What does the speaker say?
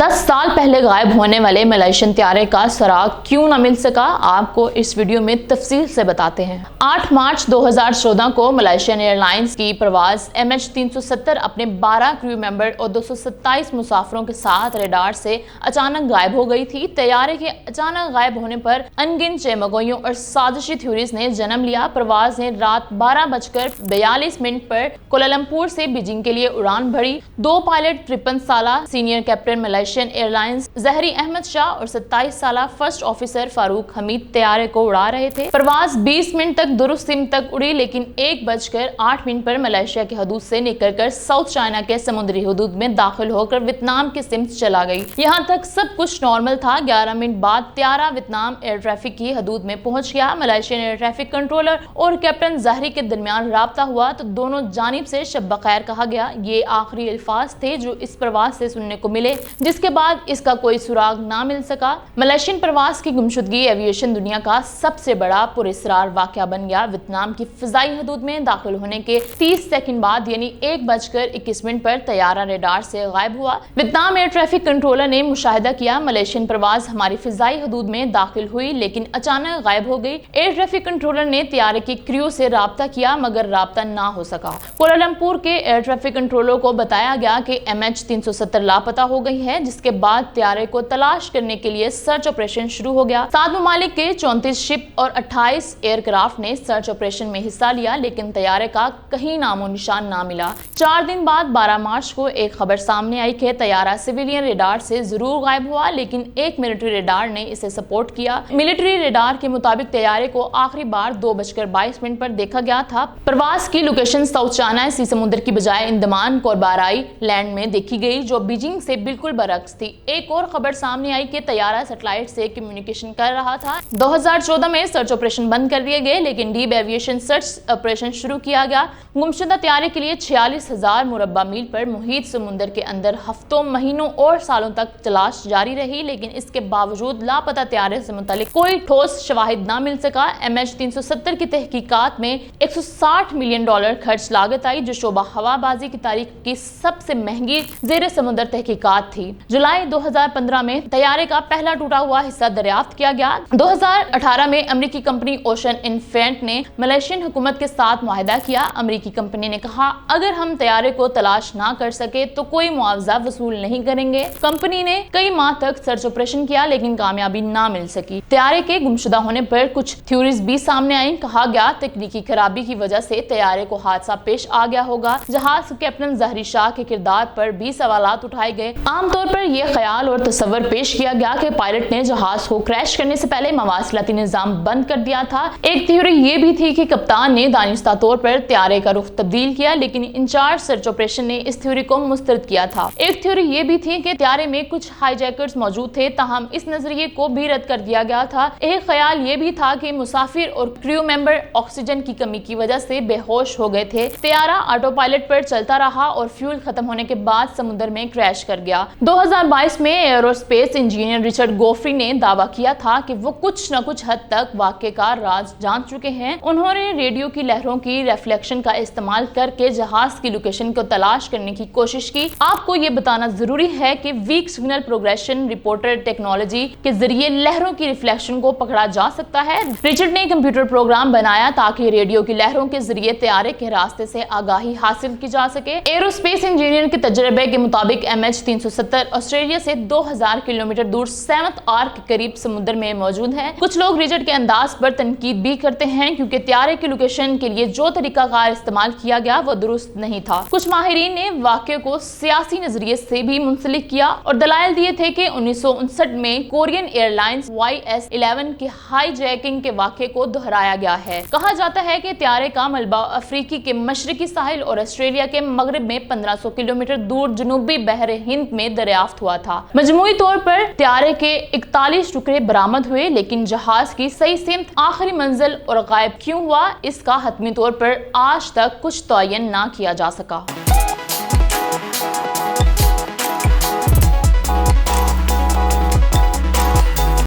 10 साल पहले गायब होने वाले मलेशियन त्यारे का सुराग क्यों न मिल सका, आपको इस वीडियो में तफसील से बताते हैं। 8 मार्च 2014 को मलेशियन एयरलाइंस की परवाज MH370 अपने 12 क्रू मेंबर और 227 मुसाफिरों के साथ रडार से अचानक गायब हो गई थी। तैयारे के अचानक गायब होने पर अनगिनत चेमगोइयों और साजिशी थ्योरीज ने जन्म लिया। परवाज ने रात 12:42 पर कोलालमपुर से बीजिंग के लिए उड़ान भरी। 2 पायलट 53 साला सीनियर कैप्टन मलेशियन एयरलाइंस जहरी अहमद शाह और 27 साला फर्स्ट ऑफिसर फारूक हमीद तैयारे को उड़ा रहे थे। परवाज 20 मिनट तक दुरुस्त सिम तक उड़ी, लेकिन 1:08 पर मलेशिया की हदूद से निकलकर साउथ चाइना के समुद्री हदूद में दाखिल होकर वियतनाम के सिम्स चला गई। यहाँ तक सब कुछ नॉर्मल था। 11 मिनट बाद त्यारा वियतनाम एयर ट्रैफिक की हदूद में पहुंच गया। मलेशियन एयर ट्रैफिक कंट्रोलर और कैप्टन जहरी के दरमियान राब्ता हुआ तो दोनों जानिब से शब बखैर कहा गया। ये आखिरी अल्फाज थे जो इस प्रवास से सुनने को मिले, जिसके बाद इसका कोई सुराग ना मिल सका। मलेशियन प्रवास की गुमशुदगी एविएशन दुनिया का सबसे बड़ा पुरस्रार वाकया बन गया। वियतनाम की फिजाई हदूद में दाखिल होने के 30 सेकंड बाद यानी 1:21 पर तैयारा रडार से गायब हुआ। वियतनाम एयर ट्रैफिक कंट्रोलर ने मुशाहिदा किया, मलेशियन प्रवास हमारी फिजाई हदूद में दाखिल हुई लेकिन अचानक गायब हो गई। एयर ट्रैफिक कंट्रोलर ने तैयारे के क्रू से राब्ता किया मगर राब्ता ना हो सका। कोलालमपुर के एयर ट्रैफिक कंट्रोलर को बताया गया कि MH370 लापता हो गई है, जिसके बाद तैयारे को तलाश करने के लिए सर्च ऑपरेशन शुरू हो गया। 7 ममालिक के 34 शिप और 28 एयरक्राफ्ट ने सर्च ऑपरेशन में हिस्सा लिया, लेकिन तैयारे का कहीं नामो निशान ना मिला। 4 दिन बाद 12 मार्च को एक खबर सामने आई कि तैयारा सिविलियन रडार से जरूर गायब हुआ, लेकिन एक मिलिट्री रडार ने इसे सपोर्ट किया। मिलिट्री रडार के मुताबिक तैयारे को आखिरी बार 2:22 पर देखा गया था। प्रवास की लोकेशन साउथ चाइना सी समुद्र की बजाय इंदमान कोरबाराई लैंड में देखी गई, जो बीजिंग से बिल्कुल बरक्स थी। एक और खबर सामने आई कि तैयारा सैटेलाइट से कम्युनिकेशन कर रहा था। 2014 में सर्च ऑपरेशन बंद कर दिए गए, लेकिन डीप एविएशन सर्च ऑपरेशन शुरू किया गया। गुमशुदा तैयारे के लिए 46,000 मुरब्बा मील पर मुहित समुद्र के अंदर हफ्तों, महीनों और सालों तक तलाश जारी रही, लेकिन इसके बावजूद लापता तैयारे से मुतालिक कोई ठोस शवाहिद ना मिल सका। MH370 की तहकीकात में $160 मिलियन खर्च लागत आई, जो शोबा हवाबाजी की तारीख की सबसे महंगी जेर समुद्र तहकीकात थी। जुलाई 2015 में तैयारे का पहला टूटा हुआ हिस्सा दरियाफ्त किया गया। 2018 में अमेरिकी कंपनी ओशन इन्फेंट ने मलेशियन हुकूमत के साथ मुआहदा किया। अमेरिकी कंपनी ने कहा, अगर हम तैयारे को तलाश ना कर सके तो कोई मुआवजा वसूल नहीं करेंगे। कंपनी ने कई माह तक सर्च ऑपरेशन किया, लेकिन कामयाबी ना मिल सकी। तैयारे के गुमशुदा होने पर कुछ थ्योरीज भी सामने आई। कहा गया तकनीकी खराबी की वजह से तैयारे को हादसा पेश आ गया होगा। जहाज कैप्टन जहरी शाह के किरदार पर भी सवालात उठाए गए। आमतौर पर यह ख्याल और तस्वर पेश किया गया कि पायलट ने जहाज को क्रैश करने से पहले मवासिलाती निजाम बंद कर दिया था। एक थ्योरी ये भी थी कि कप्तान ने दानिस्ता तौर पर तैयारे का रुख तब्दील किया, लेकिन इंचार्ज सर्च ऑपरेशन ने इस थ्योरी को मुस्तरद किया था। एक थ्योरी ये भी थी कि तैयारे में कुछ हाईजैकर्स मौजूद थे, ताहम इस नजरिए को भी रद्द कर दिया गया था। एक ख्याल ये भी था कि मुसाफिर और क्रू मेंबर ऑक्सीजन की कमी की वजह से बेहोश हो गए थे। तैयारा ऑटो पायलट पर चलता रहा और फ्यूल खत्म होने के बाद समुद्र में क्रैश कर गया। 2022 में एरोस्पेस इंजीनियर रिचर्ड गोफ्री ने दावा किया था कि वो कुछ न कुछ हद तक वाकये का राज जान चुके हैं। उन्होंने रेडियो की लहरों की रिफ्लेक्शन का इस्तेमाल करके जहाज की लोकेशन को तलाश करने की कोशिश की। आपको ये बताना जरूरी है कि weak signal progression reporter technology के जरिए लहरों की रिफ्लेक्शन को पकड़ा जा सकता है। रिचर्ड ने कंप्यूटर प्रोग्राम बनाया ताकि रेडियो की लहरों के जरिए तैयारे के रास्ते से आगाही हासिल की जा सके। एरोस्पेस इंजीनियर के तजर्बे के मुताबिक MH370 ऑस्ट्रेलिया से 2000 किलोमीटर दूर सेवंथ आर्क के करीब समुद्र में मौजूद है। कुछ लोग रिचर्ड के अंदाज पर तनकीद भी करते हैं, क्योंकि तैयारे की लोकेशन के लिए जो तरीकाकार इस्तेमाल किया गया वो दुरुस्त नहीं था। कुछ माहिरीन ने वाकये को सियासी नजरिए से भी मुंसलिक किया और दलाइल दिए थे कि 1959 में कोरियन एयरलाइंस YS-11 की हाईजैकिंग के वाकये को दोहराया गया है। कहा जाता है कि तैयारे का मलबा अफ्रीकी के मशरकी साहिल और ऑस्ट्रेलिया के मगरब में 1500 किलोमीटर दूर जनूबी बहरे हिंद में दरियाफ्त हुआ था। मजमूई तौर पर तैयारे के 41 टुकड़े बरामद हुए, लेकिन जहाज की सही सिमत, आखिरी मंजिल और गायब क्यों हुआ, इसका हतमी तौर पर आज तक कुछ तयन ना किया जा सका।